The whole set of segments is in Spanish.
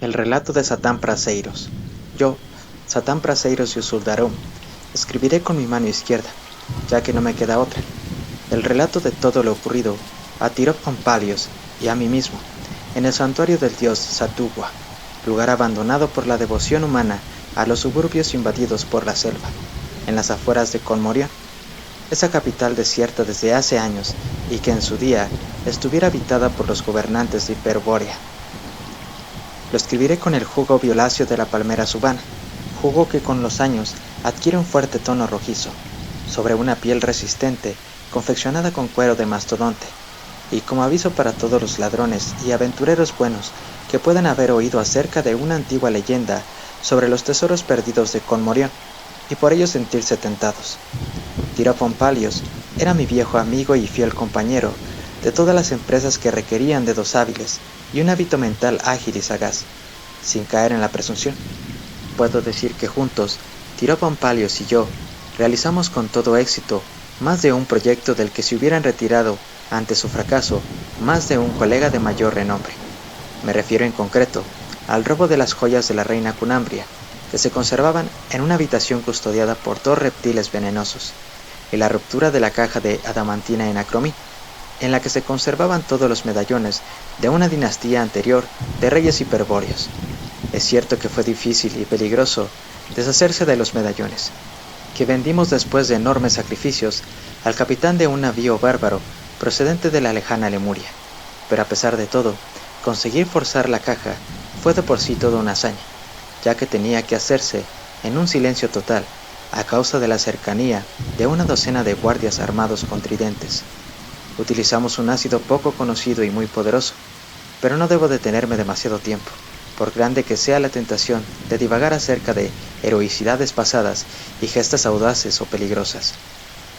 El relato de Satán Praseiros. Yo, Satán Praseiros y Usuldarón, escribiré con mi mano izquierda, ya que no me queda otra, el relato de todo lo ocurrido a Tirop-Ompalios y a mí mismo, en el santuario del dios Satugua, lugar abandonado por la devoción humana a los suburbios invadidos por la selva, en las afueras de Colmorión, esa capital desierta desde hace años y que en su día estuviera habitada por los gobernantes de Hiperbórea. Lo escribiré con el jugo violáceo de la palmera subana, jugo que con los años adquiere un fuerte tono rojizo, sobre una piel resistente, confeccionada con cuero de mastodonte, y como aviso para todos los ladrones y aventureros buenos que puedan haber oído acerca de una antigua leyenda sobre los tesoros perdidos de Colmorión, y por ello sentirse tentados. Tirop-Ompalios era mi viejo amigo y fiel compañero de todas las empresas que requerían dedos hábiles y un hábito mental ágil y sagaz, sin caer en la presunción. Puedo decir que juntos, Tirop-Ompalios y yo, realizamos con todo éxito más de un proyecto del que se hubieran retirado ante su fracaso más de un colega de mayor renombre. Me refiero en concreto al robo de las joyas de la reina Cunambria, que se conservaban en una habitación custodiada por 2 reptiles venenosos, y la ruptura de la caja de adamantina en Acromí, en la que se conservaban todos los medallones de una dinastía anterior de reyes hiperbóreos. Es cierto que fue difícil y peligroso deshacerse de los medallones, que vendimos después de enormes sacrificios al capitán de un navío bárbaro procedente de la lejana Lemuria, pero a pesar de todo, conseguir forzar la caja fue de por sí toda una hazaña, ya que tenía que hacerse en un silencio total a causa de la cercanía de una docena de guardias armados con tridentes. Utilizamos un ácido poco conocido y muy poderoso, pero no debo detenerme demasiado tiempo, por grande que sea la tentación de divagar acerca de heroicidades pasadas y gestas audaces o peligrosas.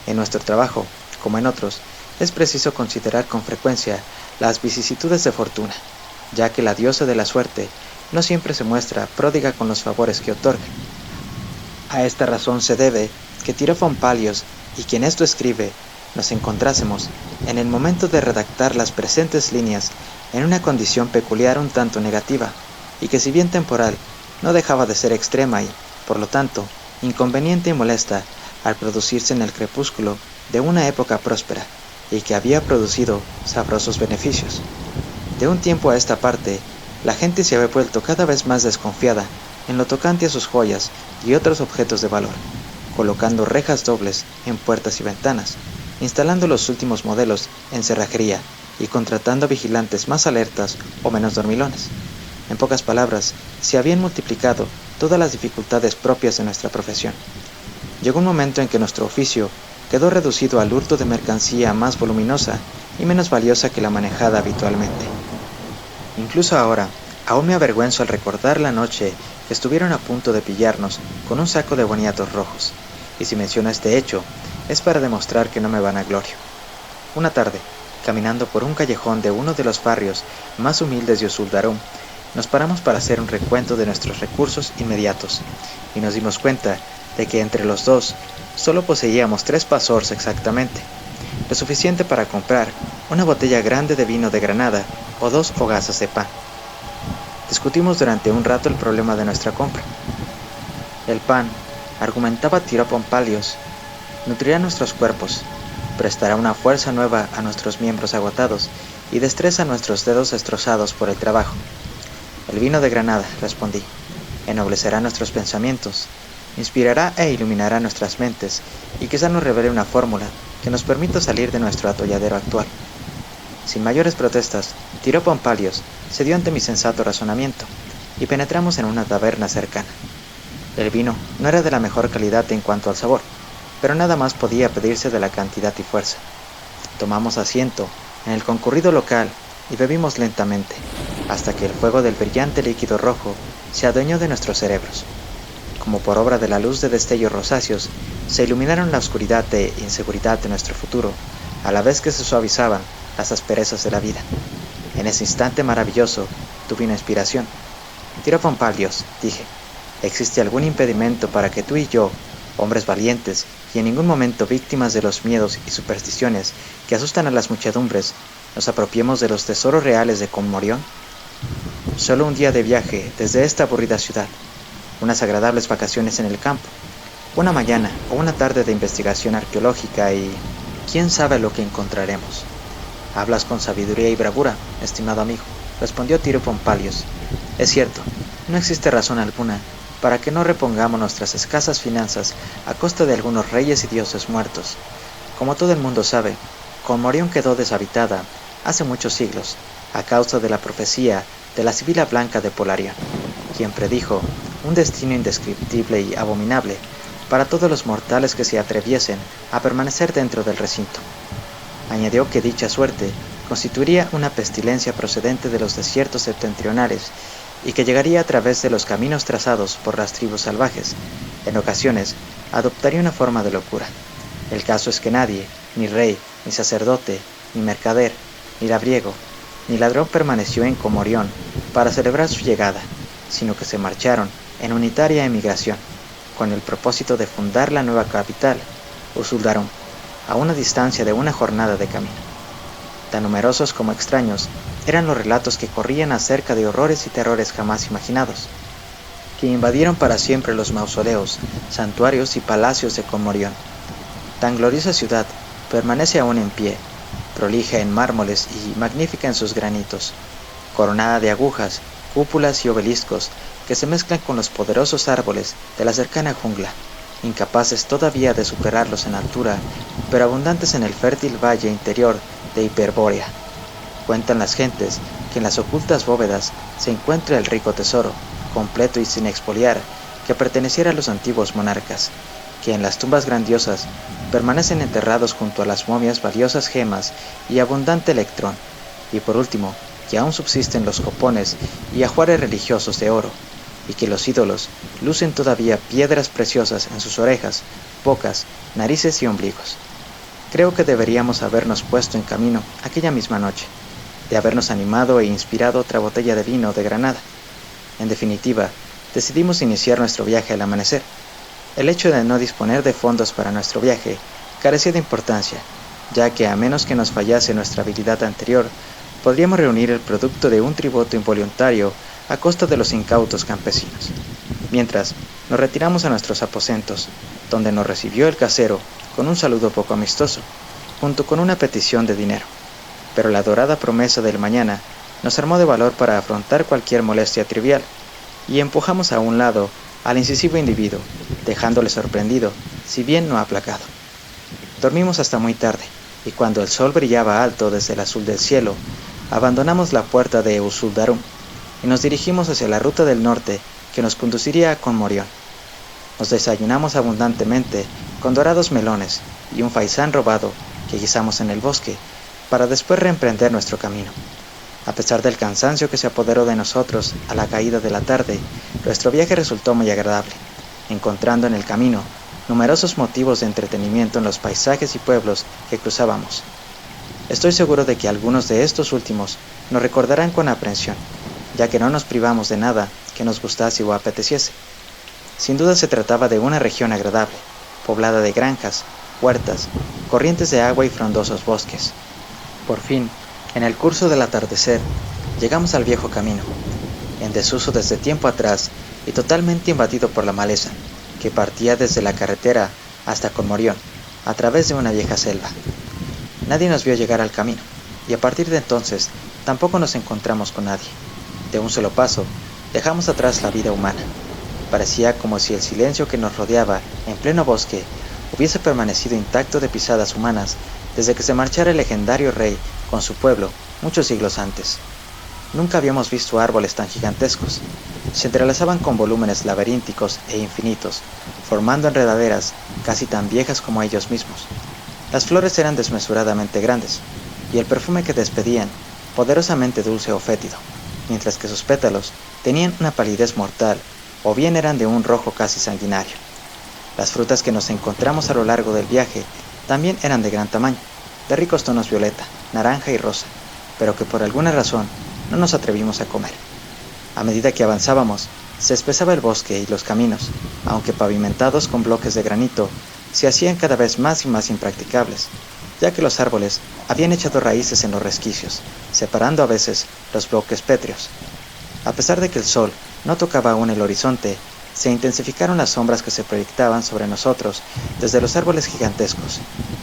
En nuestro trabajo, como en otros, es preciso considerar con frecuencia las vicisitudes de fortuna, ya que la diosa de la suerte no siempre se muestra pródiga con los favores que otorga. A esta razón se debe que Tirop-Ompalios y quien esto escribe nos encontrásemos, en el momento de redactar las presentes líneas, en una condición peculiar un tanto negativa, y que si bien temporal, no dejaba de ser extrema y, por lo tanto, inconveniente y molesta al producirse en el crepúsculo de una época próspera, y que había producido sabrosos beneficios. De un tiempo a esta parte, la gente se había vuelto cada vez más desconfiada en lo tocante a sus joyas y otros objetos de valor, colocando rejas dobles en puertas y ventanas, instalando los últimos modelos en cerrajería y contratando vigilantes más alertas o menos dormilones. En pocas palabras, se habían multiplicado todas las dificultades propias de nuestra profesión. Llegó un momento en que nuestro oficio quedó reducido al hurto de mercancía más voluminosa y menos valiosa que la manejada habitualmente. Incluso ahora, aún me avergüenzo al recordar la noche que estuvieron a punto de pillarnos con un saco de boniatos rojos, y si menciono este hecho, es para demostrar que no me vanaglorio. Una tarde, caminando por un callejón de uno de los barrios más humildes de Usuldarón, nos paramos para hacer un recuento de nuestros recursos inmediatos, y nos dimos cuenta de que entre los dos solo poseíamos 3 pasors exactamente, lo suficiente para comprar una botella grande de vino de Granada o 2 hogazas de pan. Discutimos durante un rato el problema de nuestra compra. El pan, argumentaba Tirop-Ompalios, nutrirá nuestros cuerpos, prestará una fuerza nueva a nuestros miembros agotados y destreza a nuestros dedos destrozados por el trabajo. El vino de Granada, respondí, ennoblecerá nuestros pensamientos, inspirará e iluminará nuestras mentes y quizá nos revele una fórmula que nos permita salir de nuestro atolladero actual. Sin mayores protestas, Tirop-Ompalios cedió ante mi sensato razonamiento y penetramos en una taberna cercana. El vino no era de la mejor calidad en cuanto al sabor, pero nada más podía pedirse de la cantidad y fuerza. Tomamos asiento en el concurrido local y bebimos lentamente, hasta que el fuego del brillante líquido rojo se adueñó de nuestros cerebros. Como por obra de la luz de destellos rosáceos, se iluminaron la oscuridad e inseguridad de nuestro futuro, a la vez que se suavizaban las asperezas de la vida. En ese instante maravilloso, tuve una inspiración. Tirop-Ompalios, dije, ¿existe algún impedimento para que tú y yo, hombres valientes y en ningún momento víctimas de los miedos y supersticiones que asustan a las muchedumbres, nos apropiemos de los tesoros reales de Colmorión? Solo un día de viaje desde esta aburrida ciudad, unas agradables vacaciones en el campo, una mañana o una tarde de investigación arqueológica y quién sabe lo que encontraremos. Hablas con sabiduría y bravura, estimado amigo, respondió Tiro Pompalius. Es cierto, no existe razón alguna para que no repongamos nuestras escasas finanzas a costa de algunos reyes y dioses muertos. Como todo el mundo sabe, Conmorión quedó deshabitada hace muchos siglos a causa de la profecía de la Sibila Blanca de Polarión, quien predijo un destino indescriptible y abominable para todos los mortales que se atreviesen a permanecer dentro del recinto. Añadió que dicha suerte constituiría una pestilencia procedente de los desiertos septentrionales y que llegaría a través de los caminos trazados por las tribus salvajes. En ocasiones, adoptaría una forma de locura. El caso es que nadie, ni rey, ni sacerdote, ni mercader, ni labriego, ni ladrón permaneció en Conmorión para celebrar su llegada, sino que se marcharon en unitaria emigración, con el propósito de fundar la nueva capital, Usuldarum, a una distancia de una jornada de camino. Tan numerosos como extraños eran los relatos que corrían acerca de horrores y terrores jamás imaginados, que invadieron para siempre los mausoleos, santuarios y palacios de Conmorión. Tan gloriosa ciudad permanece aún en pie, prolija en mármoles y magnífica en sus granitos, coronada de agujas, cúpulas y obeliscos que se mezclan con los poderosos árboles de la cercana jungla, incapaces todavía de superarlos en altura, pero abundantes en el fértil valle interior de Hiperbórea. Cuentan las gentes que en las ocultas bóvedas se encuentra el rico tesoro, completo y sin expoliar, que perteneciera a los antiguos monarcas, que en las tumbas grandiosas permanecen enterrados junto a las momias valiosas gemas y abundante electrón, y por último, que aún subsisten los copones y ajuares religiosos de oro, y que los ídolos lucen todavía piedras preciosas en sus orejas, bocas, narices y ombligos. Creo que deberíamos habernos puesto en camino aquella misma noche, de habernos animado e inspirado otra botella de vino de Granada. En definitiva, decidimos iniciar nuestro viaje al amanecer. El hecho de no disponer de fondos para nuestro viaje carecía de importancia, ya que a menos que nos fallase nuestra habilidad anterior, podríamos reunir el producto de un tributo involuntario a costa de los incautos campesinos. Mientras, nos retiramos a nuestros aposentos, donde nos recibió el casero con un saludo poco amistoso, junto con una petición de dinero. Pero la dorada promesa del mañana nos armó de valor para afrontar cualquier molestia trivial, y empujamos a un lado al incisivo individuo, dejándole sorprendido, si bien no aplacado. Dormimos hasta muy tarde, y cuando el sol brillaba alto desde el azul del cielo, abandonamos la puerta de Usuldarum y nos dirigimos hacia la ruta del norte que nos conduciría a Conmorión. Nos desayunamos abundantemente con dorados melones y un faisán robado que guisamos en el bosque, para después reemprender nuestro camino. A pesar del cansancio que se apoderó de nosotros a la caída de la tarde, nuestro viaje resultó muy agradable, encontrando en el camino numerosos motivos de entretenimiento en los paisajes y pueblos que cruzábamos. Estoy seguro de que algunos de estos últimos nos recordarán con aprensión, ya que no nos privamos de nada que nos gustase o apeteciese. Sin duda se trataba de una región agradable, poblada de granjas, huertas, corrientes de agua y frondosos bosques. Por fin, en el curso del atardecer, llegamos al viejo camino, en desuso desde tiempo atrás y totalmente invadido por la maleza, que partía desde la carretera hasta Conmorión, a través de una vieja selva. Nadie nos vio llegar al camino, y a partir de entonces tampoco nos encontramos con nadie. De un solo paso, dejamos atrás la vida humana. Parecía como si el silencio que nos rodeaba en pleno bosque hubiese permanecido intacto de pisadas humanas desde que se marchara el legendario rey con su pueblo muchos siglos antes. Nunca habíamos visto árboles tan gigantescos. Se entrelazaban con volúmenes laberínticos e infinitos, formando enredaderas casi tan viejas como ellos mismos. Las flores eran desmesuradamente grandes, y el perfume que despedían, poderosamente dulce o fétido, mientras que sus pétalos tenían una palidez mortal, o bien eran de un rojo casi sanguinario. Las frutas que nos encontramos a lo largo del viaje también eran de gran tamaño, de ricos tonos violeta, naranja y rosa, pero que por alguna razón no nos atrevimos a comer. A medida que avanzábamos, se espesaba el bosque y los caminos, aunque pavimentados con bloques de granito, se hacían cada vez más y más impracticables, ya que los árboles habían echado raíces en los resquicios, separando a veces los bloques pétreos. A pesar de que el sol no tocaba aún el horizonte, se intensificaron las sombras que se proyectaban sobre nosotros desde los árboles gigantescos,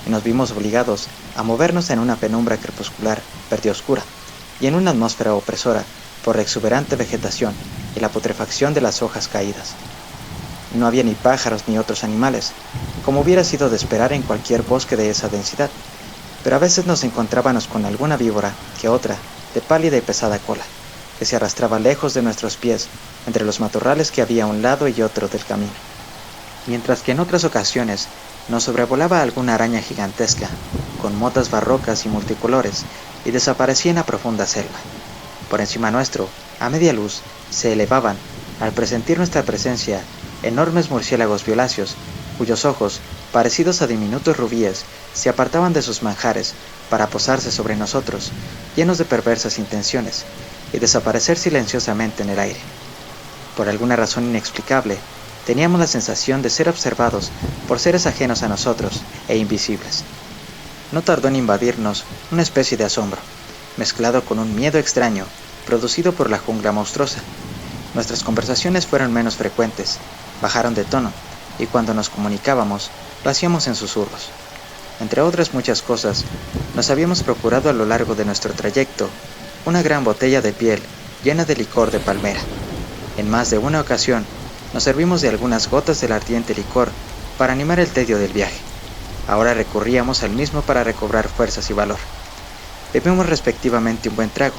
y nos vimos obligados a movernos en una penumbra crepuscular verde oscura, y en una atmósfera opresora por la exuberante vegetación y la putrefacción de las hojas caídas. No había ni pájaros ni otros animales, como hubiera sido de esperar en cualquier bosque de esa densidad, pero a veces nos encontrábamos con alguna víbora que otra, de pálida y pesada cola, que se arrastraba lejos de nuestros pies entre los matorrales que había a un lado y otro del camino, mientras que en otras ocasiones nos sobrevolaba alguna araña gigantesca, con motas barrocas y multicolores, y desaparecía en la profunda selva. Por encima nuestro, a media luz, se elevaban, al presentir nuestra presencia, enormes murciélagos violáceos, cuyos ojos, parecidos a diminutos rubíes, se apartaban de sus manjares para posarse sobre nosotros, llenos de perversas intenciones, y desaparecer silenciosamente en el aire. Por alguna razón inexplicable, teníamos la sensación de ser observados por seres ajenos a nosotros e invisibles. No tardó en invadirnos una especie de asombro, mezclado con un miedo extraño producido por la jungla monstruosa. Nuestras conversaciones fueron menos frecuentes, bajaron de tono, y cuando nos comunicábamos, lo hacíamos en susurros. Entre otras muchas cosas, nos habíamos procurado a lo largo de nuestro trayecto una gran botella de piel llena de licor de palmera. En más de una ocasión, nos servimos de algunas gotas del ardiente licor para animar el tedio del viaje. Ahora recurríamos al mismo para recobrar fuerzas y valor. Bebimos respectivamente un buen trago,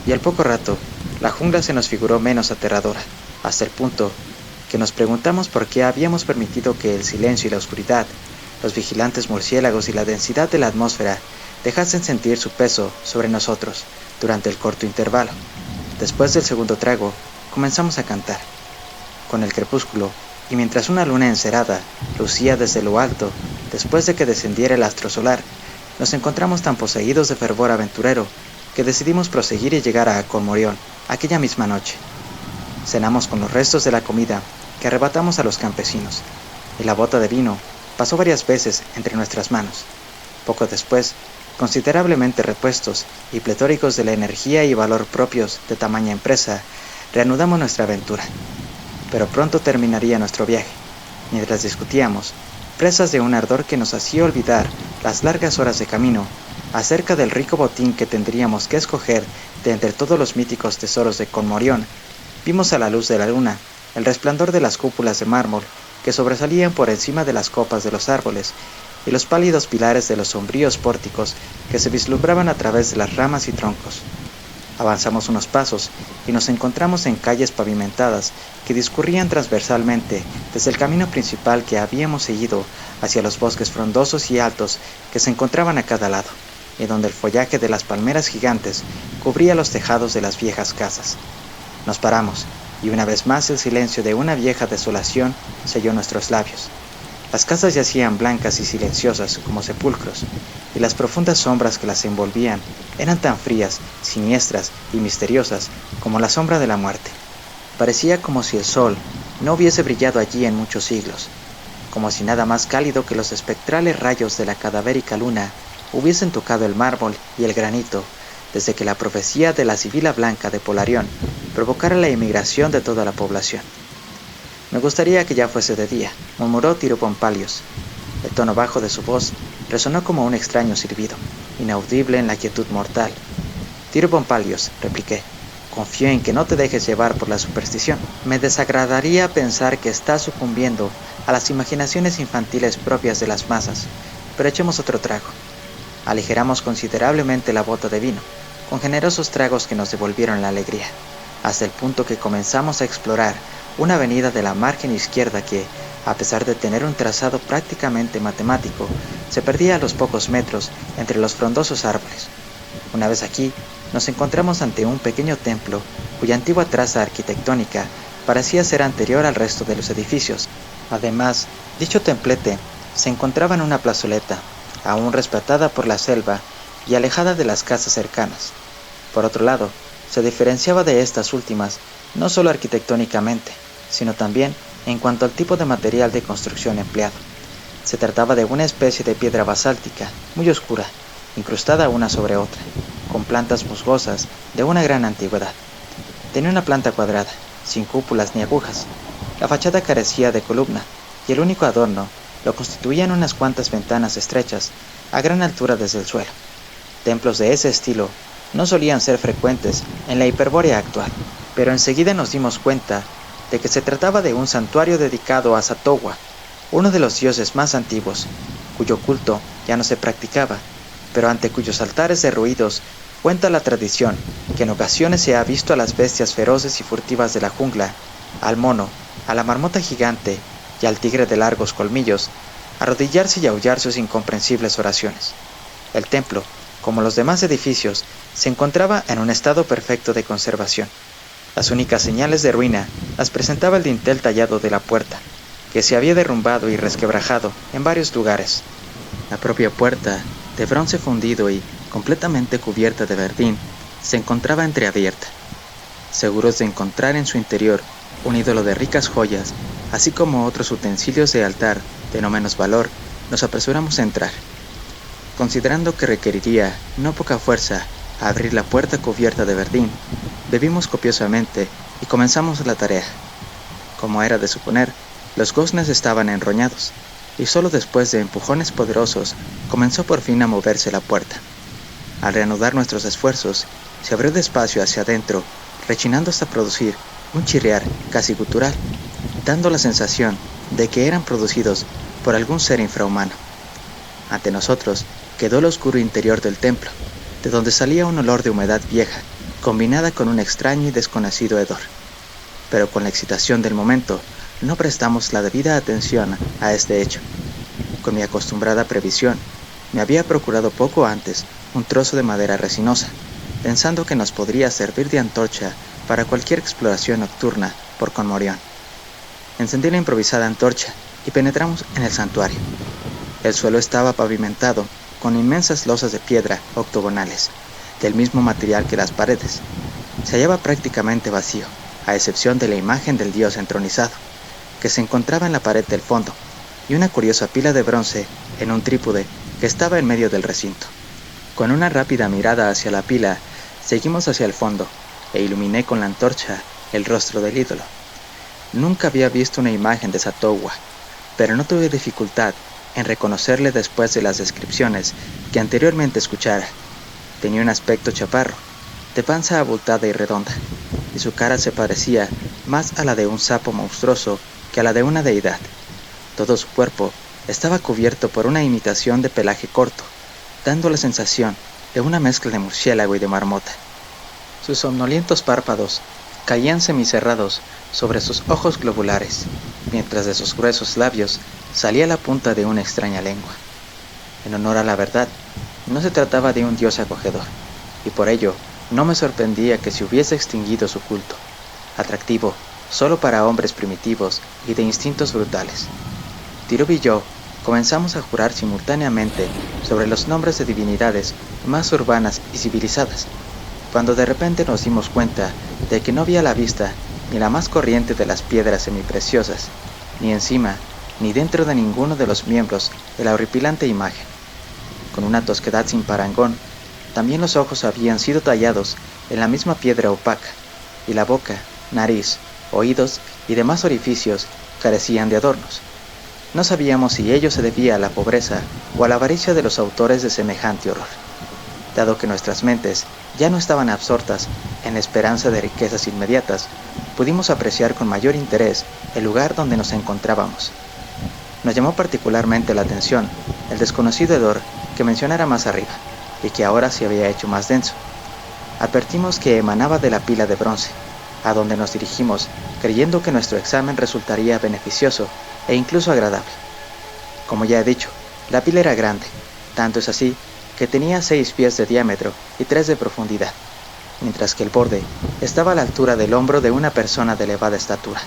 y al poco rato, la jungla se nos figuró menos aterradora, hasta el punto que nos preguntamos por qué habíamos permitido que el silencio y la oscuridad, los vigilantes murciélagos y la densidad de la atmósfera dejasen sentir su peso sobre nosotros durante el corto intervalo. Después del segundo trago, comenzamos a cantar. Con el crepúsculo, y mientras una luna encerada lucía desde lo alto, después de que descendiera el astro solar, nos encontramos tan poseídos de fervor aventurero que decidimos proseguir y llegar a Conmorión aquella misma noche. Cenamos con los restos de la comida que arrebatamos a los campesinos, y la bota de vino pasó varias veces entre nuestras manos. Poco después, considerablemente repuestos y pletóricos de la energía y valor propios de tamaña empresa, reanudamos nuestra aventura. Pero pronto terminaría nuestro viaje. Mientras discutíamos, presas de un ardor que nos hacía olvidar las largas horas de camino, acerca del rico botín que tendríamos que escoger de entre todos los míticos tesoros de Conmorión, vimos a la luz de la luna el resplandor de las cúpulas de mármol que sobresalían por encima de las copas de los árboles y los pálidos pilares de los sombríos pórticos que se vislumbraban a través de las ramas y troncos. Avanzamos unos pasos y nos encontramos en calles pavimentadas que discurrían transversalmente desde el camino principal que habíamos seguido hacia los bosques frondosos y altos que se encontraban a cada lado, y donde el follaje de las palmeras gigantes cubría los tejados de las viejas casas. Nos paramos, y una vez más el silencio de una vieja desolación selló nuestros labios. Las casas yacían blancas y silenciosas como sepulcros, y las profundas sombras que las envolvían eran tan frías, siniestras y misteriosas como la sombra de la muerte. Parecía como si el sol no hubiese brillado allí en muchos siglos, como si nada más cálido que los espectrales rayos de la cadavérica luna hubiesen tocado el mármol y el granito desde que la profecía de la Sibila Blanca de Polarión provocara la emigración de toda la población. «Me gustaría que ya fuese de día», murmuró Tiropompalios. El tono bajo de su voz resonó como un extraño silbido, inaudible en la quietud mortal. «Tiropompalios», repliqué, «confío en que no te dejes llevar por la superstición. Me desagradaría pensar que estás sucumbiendo a las imaginaciones infantiles propias de las masas, pero echemos otro trago». Aligeramos considerablemente la bota de vino, con generosos tragos que nos devolvieron la alegría, hasta el punto que comenzamos a explorar una avenida de la margen izquierda que, a pesar de tener un trazado prácticamente matemático, se perdía a los pocos metros entre los frondosos árboles. Una vez aquí, nos encontramos ante un pequeño templo cuya antigua traza arquitectónica parecía ser anterior al resto de los edificios. Además, dicho templete se encontraba en una plazoleta, aún respetada por la selva y alejada de las casas cercanas. Por otro lado, se diferenciaba de estas últimas no solo arquitectónicamente, sino también en cuanto al tipo de material de construcción empleado. Se trataba de una especie de piedra basáltica, muy oscura, incrustada una sobre otra, con plantas musgosas de una gran antigüedad. Tenía una planta cuadrada, sin cúpulas ni agujas. La fachada carecía de columna, y el único adorno lo constituían unas cuantas ventanas estrechas, a gran altura desde el suelo. Templos de ese estilo no solían ser frecuentes en la Hiperbórea actual, pero enseguida nos dimos cuenta de que se trataba de un santuario dedicado a Satowa, uno de los dioses más antiguos, cuyo culto ya no se practicaba, pero ante cuyos altares derruidos cuenta la tradición que en ocasiones se ha visto a las bestias feroces y furtivas de la jungla, al mono, a la marmota gigante y al tigre de largos colmillos, arrodillarse y aullar sus incomprensibles oraciones. El templo, como los demás edificios, se encontraba en un estado perfecto de conservación. Las únicas señales de ruina las presentaba el dintel tallado de la puerta, que se había derrumbado y resquebrajado en varios lugares. La propia puerta, de bronce fundido y completamente cubierta de verdín, se encontraba entreabierta. Seguros de encontrar en su interior un ídolo de ricas joyas, así como otros utensilios de altar de no menos valor, nos apresuramos a entrar. Considerando que requeriría no poca fuerza a abrir la puerta cubierta de verdín, bebimos copiosamente y comenzamos la tarea. Como era de suponer, los goznes estaban enroñados, y solo después de empujones poderosos comenzó por fin a moverse la puerta. Al reanudar nuestros esfuerzos, se abrió despacio hacia adentro, rechinando hasta producir un chirriar casi gutural, dando la sensación de que eran producidos por algún ser infrahumano. Ante nosotros quedó el oscuro interior del templo, de donde salía un olor de humedad vieja, combinada con un extraño y desconocido hedor. Pero con la excitación del momento, no prestamos la debida atención a este hecho. Con mi acostumbrada previsión, me había procurado poco antes un trozo de madera resinosa, pensando que nos podría servir de antorcha para cualquier exploración nocturna por Conmorión. Encendí la improvisada antorcha y penetramos en el santuario. El suelo estaba pavimentado con inmensas losas de piedra octogonales, del mismo material que las paredes. Se hallaba prácticamente vacío, a excepción de la imagen del dios entronizado, que se encontraba en la pared del fondo, y una curiosa pila de bronce en un trípode que estaba en medio del recinto. Con una rápida mirada hacia la pila, seguimos hacia el fondo, e iluminé con la antorcha el rostro del ídolo. Nunca había visto una imagen de Satowa, pero no tuve dificultad en reconocerle después de las descripciones que anteriormente escuchara. Tenía un aspecto chaparro, de panza abultada y redonda, y su cara se parecía más a la de un sapo monstruoso que a la de una deidad. Todo su cuerpo estaba cubierto por una imitación de pelaje corto, dando la sensación de una mezcla de murciélago y de marmota. Sus somnolientos párpados caían semicerrados sobre sus ojos globulares, mientras de sus gruesos labios salía la punta de una extraña lengua. En honor a la verdad, no se trataba de un dios acogedor, y por ello no me sorprendía que se hubiese extinguido su culto, atractivo solo para hombres primitivos y de instintos brutales. Tirub y yo comenzamos a jurar simultáneamente sobre los nombres de divinidades más urbanas y civilizadas, cuando de repente nos dimos cuenta de que no había a la vista ni la más corriente de las piedras semipreciosas, ni encima ni dentro de ninguno de los miembros de la horripilante imagen. Con una tosquedad sin parangón, también los ojos habían sido tallados en la misma piedra opaca, y la boca, nariz, oídos y demás orificios carecían de adornos. No sabíamos si ello se debía a la pobreza o a la avaricia de los autores de semejante horror. Dado que nuestras mentes ya no estaban absortas en la esperanza de riquezas inmediatas, pudimos apreciar con mayor interés el lugar donde nos encontrábamos. Nos llamó particularmente la atención el desconocido hedor que mencionara más arriba, y que ahora se había hecho más denso. Advertimos que emanaba de la pila de bronce, a donde nos dirigimos creyendo que nuestro examen resultaría beneficioso e incluso agradable. Como ya he dicho, la pila era grande, tanto es así que tenía 6 pies de diámetro y 3 de profundidad, mientras que el borde estaba a la altura del hombro de una persona de elevada estatura.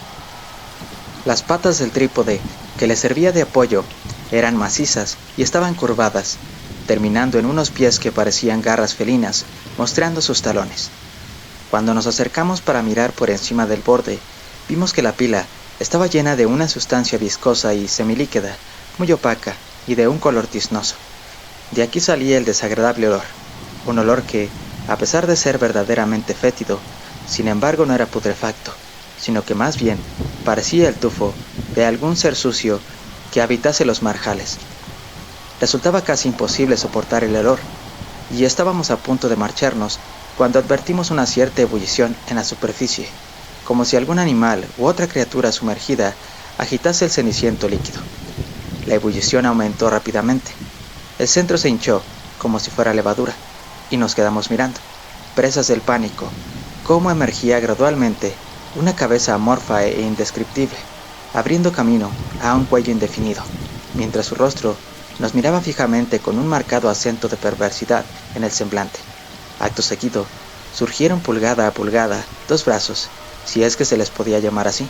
Las patas del trípode que le servía de apoyo eran macizas y estaban curvadas, terminando en unos pies que parecían garras felinas, mostrando sus talones. Cuando nos acercamos para mirar por encima del borde, vimos que la pila estaba llena de una sustancia viscosa y semilíquida, muy opaca y de un color tiznoso. De aquí salía el desagradable olor, un olor que, a pesar de ser verdaderamente fétido, Sin embargo, no era putrefacto, sino que más bien parecía el tufo de algún ser sucio que habitase los marjales. Resultaba casi imposible soportar el olor, y estábamos a punto de marcharnos cuando advertimos una cierta ebullición en la superficie, como si algún animal u otra criatura sumergida agitase el ceniciento líquido. La ebullición aumentó rápidamente. El centro se hinchó como si fuera levadura, y nos quedamos mirando, presas del pánico, cómo emergía gradualmente una cabeza amorfa e indescriptible, abriendo camino a un cuello indefinido, mientras su rostro nos miraba fijamente con un marcado acento de perversidad en el semblante. Acto seguido, surgieron pulgada a pulgada 2 brazos, si es que se les podía llamar así,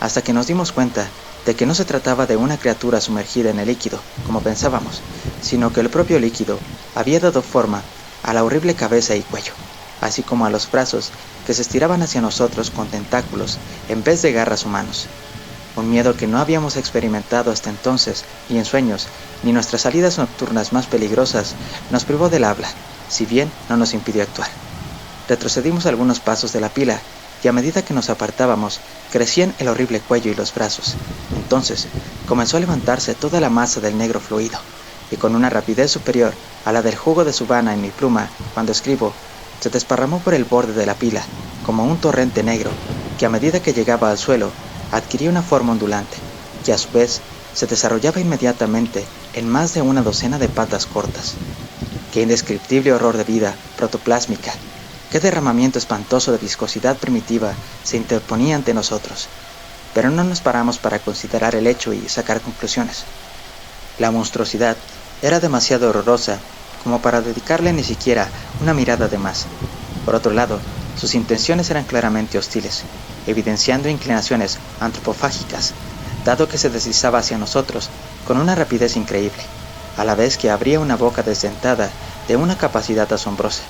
hasta que nos dimos cuenta de que no se trataba de una criatura sumergida en el líquido, como pensábamos, sino que el propio líquido había dado forma a la horrible cabeza y cuello, así como a los brazos que se estiraban hacia nosotros con tentáculos en vez de garras humanos. Un miedo que no habíamos experimentado hasta entonces, ni en sueños, ni nuestras salidas nocturnas más peligrosas, nos privó del habla, si bien no nos impidió actuar. Retrocedimos algunos pasos de la pila, y a medida que nos apartábamos, crecían el horrible cuello y los brazos. Entonces, comenzó a levantarse toda la masa del negro fluido, y con una rapidez superior a la del jugo de subana en mi pluma, cuando escribo, se desparramó por el borde de la pila, como un torrente negro, que a medida que llegaba al suelo, adquiría una forma ondulante, que a su vez se desarrollaba inmediatamente en más de una docena de patas cortas. Qué indescriptible horror de vida protoplásmica, qué derramamiento espantoso de viscosidad primitiva se interponía ante nosotros. Pero no nos paramos para considerar el hecho y sacar conclusiones. La monstruosidad era demasiado horrorosa como para dedicarle ni siquiera una mirada de más. Por otro lado, sus intenciones eran claramente hostiles, evidenciando inclinaciones antropofágicas, dado que se deslizaba hacia nosotros con una rapidez increíble, a la vez que abría una boca desdentada de una capacidad asombrosa.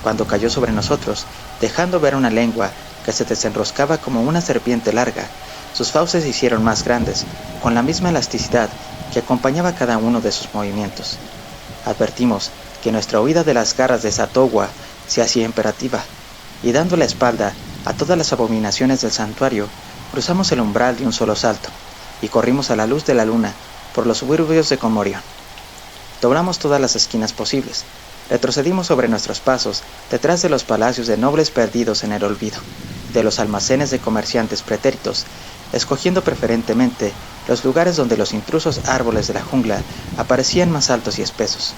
Cuando cayó sobre nosotros, dejando ver una lengua que se desenroscaba como una serpiente larga, sus fauces se hicieron más grandes, con la misma elasticidad que acompañaba cada uno de sus movimientos. Advertimos que nuestra huida de las garras de Satogua se hacía imperativa, y dando la espalda a todas las abominaciones del santuario, cruzamos el umbral de un solo salto, y corrimos a la luz de la luna por los suburbios de Comorión. Doblamos todas las esquinas posibles, retrocedimos sobre nuestros pasos detrás de los palacios de nobles perdidos en el olvido, de los almacenes de comerciantes pretéritos, escogiendo preferentemente los lugares donde los intrusos árboles de la jungla aparecían más altos y espesos.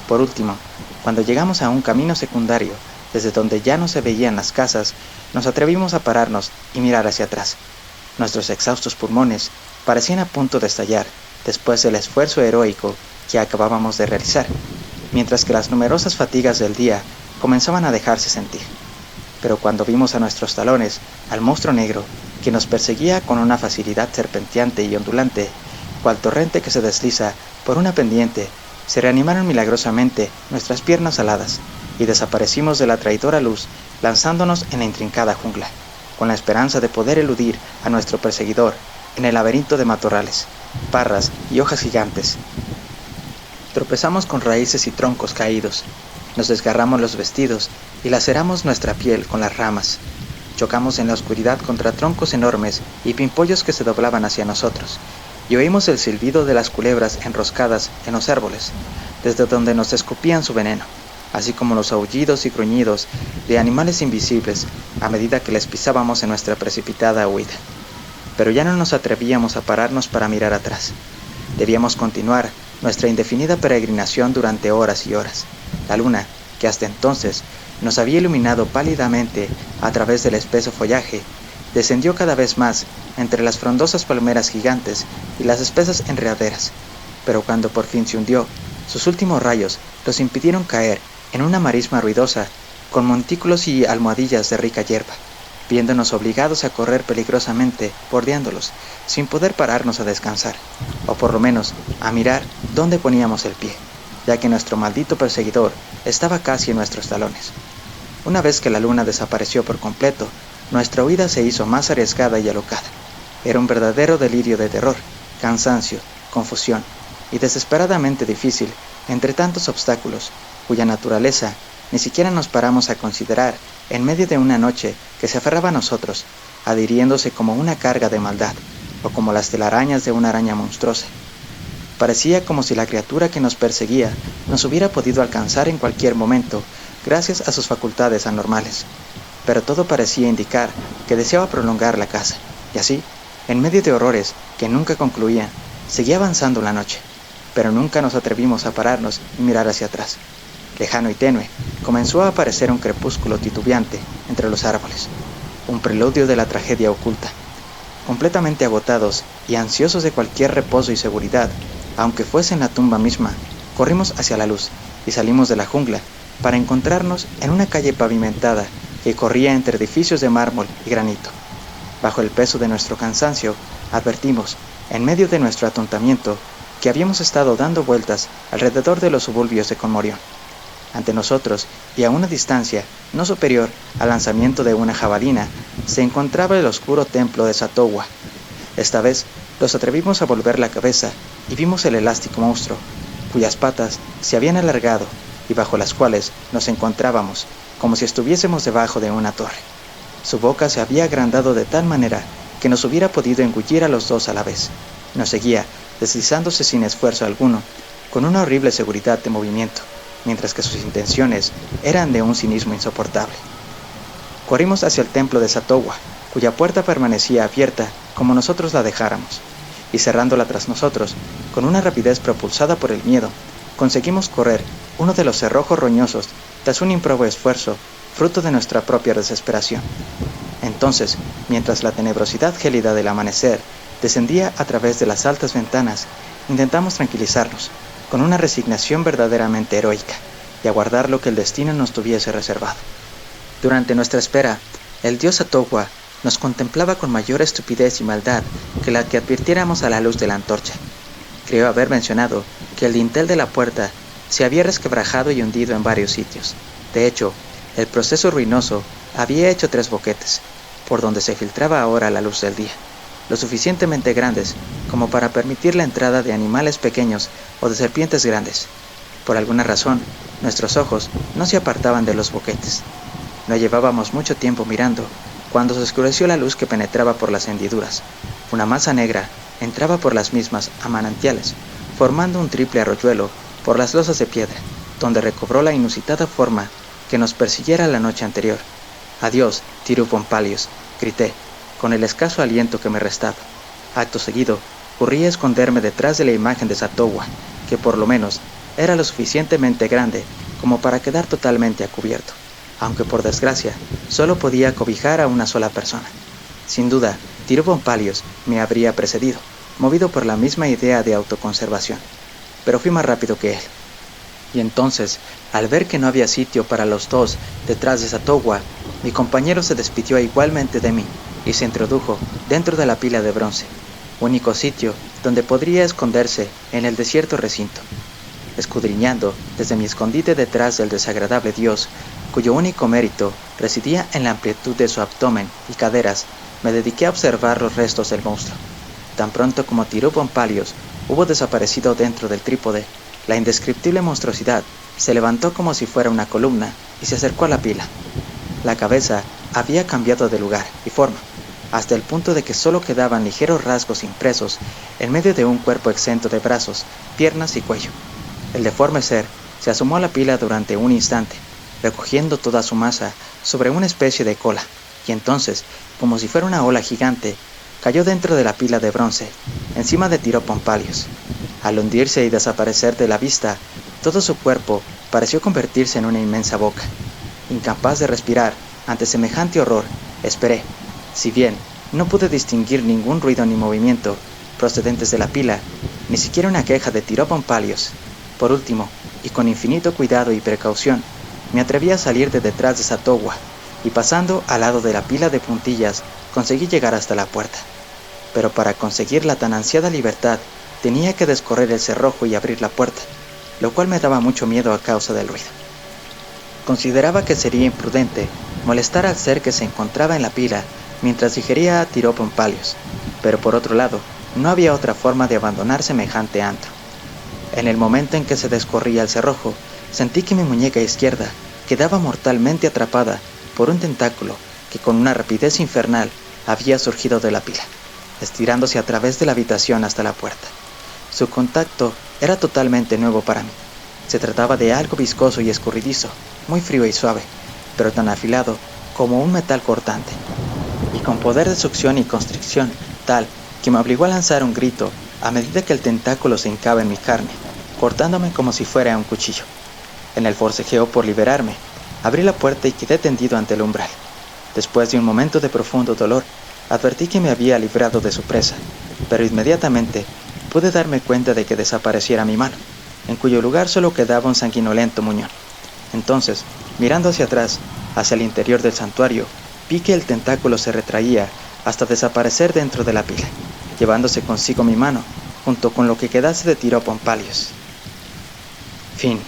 Por último, cuando llegamos a un camino secundario, desde donde ya no se veían las casas, nos atrevimos a pararnos y mirar hacia atrás. Nuestros exhaustos pulmones parecían a punto de estallar después del esfuerzo heroico que acabábamos de realizar, mientras que las numerosas fatigas del día comenzaban a dejarse sentir. Pero cuando vimos a nuestros talones al monstruo negro, que nos perseguía con una facilidad serpenteante y ondulante, cual torrente que se desliza por una pendiente, se reanimaron milagrosamente nuestras piernas aladas, y desaparecimos de la traidora luz, lanzándonos en la intrincada jungla, con la esperanza de poder eludir a nuestro perseguidor en el laberinto de matorrales, parras y hojas gigantes. Tropezamos con raíces y troncos caídos, nos desgarramos los vestidos y laceramos nuestra piel con las ramas. Chocamos en la oscuridad contra troncos enormes y pimpollos que se doblaban hacia nosotros, y oímos el silbido de las culebras enroscadas en los árboles, desde donde nos escupían su veneno, así como los aullidos y gruñidos de animales invisibles a medida que les pisábamos en nuestra precipitada huida. Pero ya no nos atrevíamos a pararnos para mirar atrás. Debíamos continuar nuestra indefinida peregrinación durante horas y horas. La luna, que hasta entonces nos había iluminado pálidamente a través del espeso follaje, descendió cada vez más entre las frondosas palmeras gigantes y las espesas enredaderas, pero cuando por fin se hundió, sus últimos rayos los impidieron caer en una marisma ruidosa con montículos y almohadillas de rica hierba, viéndonos obligados a correr peligrosamente bordeándolos, sin poder pararnos a descansar, o por lo menos a mirar dónde poníamos el pie, ya que nuestro maldito perseguidor estaba casi en nuestros talones. Una vez que la luna desapareció por completo, nuestra huida se hizo más arriesgada y alocada. Era un verdadero delirio de terror, cansancio, confusión, y desesperadamente difícil entre tantos obstáculos, cuya naturaleza Ni siquiera nos paramos a considerar, en medio de una noche que se aferraba a nosotros, adhiriéndose como una carga de maldad, o como las telarañas de una araña monstruosa. Parecía como si la criatura que nos perseguía nos hubiera podido alcanzar en cualquier momento, gracias a sus facultades anormales. Pero todo parecía indicar que deseaba prolongar la caza, y así, en medio de horrores que nunca concluían, seguía avanzando la noche, pero nunca nos atrevimos a pararnos y mirar hacia atrás. Lejano y tenue, comenzó a aparecer un crepúsculo titubeante entre los árboles, un preludio de la tragedia oculta. Completamente agotados y ansiosos de cualquier reposo y seguridad, aunque fuese en la tumba misma, corrimos hacia la luz y salimos de la jungla para encontrarnos en una calle pavimentada que corría entre edificios de mármol y granito. Bajo el peso de nuestro cansancio, advertimos, en medio de nuestro atontamiento, que habíamos estado dando vueltas alrededor de los suburbios de Conmorión. Ante nosotros, y a una distancia no superior al lanzamiento de una jabalina, se encontraba el oscuro templo de Satowha. Esta vez nos atrevimos a volver la cabeza y vimos el elástico monstruo, cuyas patas se habían alargado y bajo las cuales nos encontrábamos, como si estuviésemos debajo de una torre. Su boca se había agrandado de tal manera que nos hubiera podido engullir a los dos a la vez. Nos seguía, deslizándose sin esfuerzo alguno, con una horrible seguridad de movimiento, mientras que sus intenciones eran de un cinismo insoportable. Corrimos hacia el templo de Satowha, cuya puerta permanecía abierta como nosotros la dejáramos, y cerrándola tras nosotros, con una rapidez propulsada por el miedo, conseguimos correr uno de los cerrojos roñosos tras un ímprobo esfuerzo, fruto de nuestra propia desesperación. Entonces, mientras la tenebrosidad gélida del amanecer descendía a través de las altas ventanas, intentamos tranquilizarnos, con una resignación verdaderamente heroica, y aguardar lo que el destino nos tuviese reservado. Durante nuestra espera, el dios Satowha nos contemplaba con mayor estupidez y maldad que la que advirtiéramos a la luz de la antorcha. Creo haber mencionado que el dintel de la puerta se había resquebrajado y hundido en varios sitios. De hecho, el proceso ruinoso había hecho 3 boquetes, por donde se filtraba ahora la luz del día, lo suficientemente grandes como para permitir la entrada de animales pequeños o de serpientes grandes. Por alguna razón, nuestros ojos no se apartaban de los boquetes. No llevábamos mucho tiempo mirando, cuando se oscureció la luz que penetraba por las hendiduras. Una masa negra entraba por las mismas a manantiales, formando un triple arroyuelo por las losas de piedra, donde recobró la inusitada forma que nos persiguiera la noche anterior. «Adiós, Tirupon-Palios», grité, con el escaso aliento que me restaba. Acto seguido, corrí a esconderme detrás de la imagen de Satowha, que por lo menos era lo suficientemente grande como para quedar totalmente a cubierto, aunque por desgracia solo podía cobijar a una sola persona. Sin duda, Tirupon-Palios me habría precedido, movido por la misma idea de autoconservación, pero fui más rápido que él. Y entonces, al ver que no había sitio para los dos detrás de Satowha, mi compañero se despidió igualmente de mí y se introdujo dentro de la pila de bronce, único sitio donde podría esconderse en el desierto recinto. Escudriñando desde mi escondite detrás del desagradable dios, cuyo único mérito residía en la amplitud de su abdomen y caderas, me dediqué a observar los restos del monstruo. Tan pronto como Tirupon-Palios hubo desaparecido dentro del trípode, la indescriptible monstruosidad se levantó como si fuera una columna y se acercó a la pila. La cabeza había cambiado de lugar y forma, hasta el punto de que solo quedaban ligeros rasgos impresos en medio de un cuerpo exento de brazos, piernas y cuello. El deforme ser se asomó a la pila durante un instante, recogiendo toda su masa sobre una especie de cola, y entonces, como si fuera una ola gigante, cayó dentro de la pila de bronce, encima de Tirupon-Palios. Al hundirse y desaparecer de la vista, todo su cuerpo pareció convertirse en una inmensa boca. Incapaz de respirar ante semejante horror, esperé. Si bien no pude distinguir ningún ruido ni movimiento procedentes de la pila, ni siquiera una queja de Tirupon-Palios. Por último, y con infinito cuidado y precaución, me atreví a salir de detrás de Satowha, y pasando al lado de la pila de puntillas, conseguí llegar hasta la puerta. Pero para conseguir la tan ansiada libertad, tenía que descorrer el cerrojo y abrir la puerta, lo cual me daba mucho miedo a causa del ruido. Consideraba que sería imprudente molestar al ser que se encontraba en la pila mientras digería a Tirupon-Palios, pero por otro lado, no había otra forma de abandonar semejante antro. En el momento en que se descorría el cerrojo, sentí que mi muñeca izquierda quedaba mortalmente atrapada por un tentáculo que con una rapidez infernal había surgido de la pila, estirándose a través de la habitación hasta la puerta. Su contacto era totalmente nuevo para mí. Se trataba de algo viscoso y escurridizo, muy frío y suave, pero tan afilado como un metal cortante, y con poder de succión y constricción tal que me obligó a lanzar un grito a medida que el tentáculo se hincaba en mi carne, cortándome como si fuera un cuchillo. En el forcejeo por liberarme, abrí la puerta y quedé tendido ante el umbral. Después de un momento de profundo dolor, advertí que me había librado de su presa, pero inmediatamente pude darme cuenta de que desapareciera mi mano, en cuyo lugar solo quedaba un sanguinolento muñón. Entonces, mirando hacia atrás, hacia el interior del santuario, vi que el tentáculo se retraía hasta desaparecer dentro de la pila, llevándose consigo mi mano, junto con lo que quedase de Tirop Ompalius. Fin.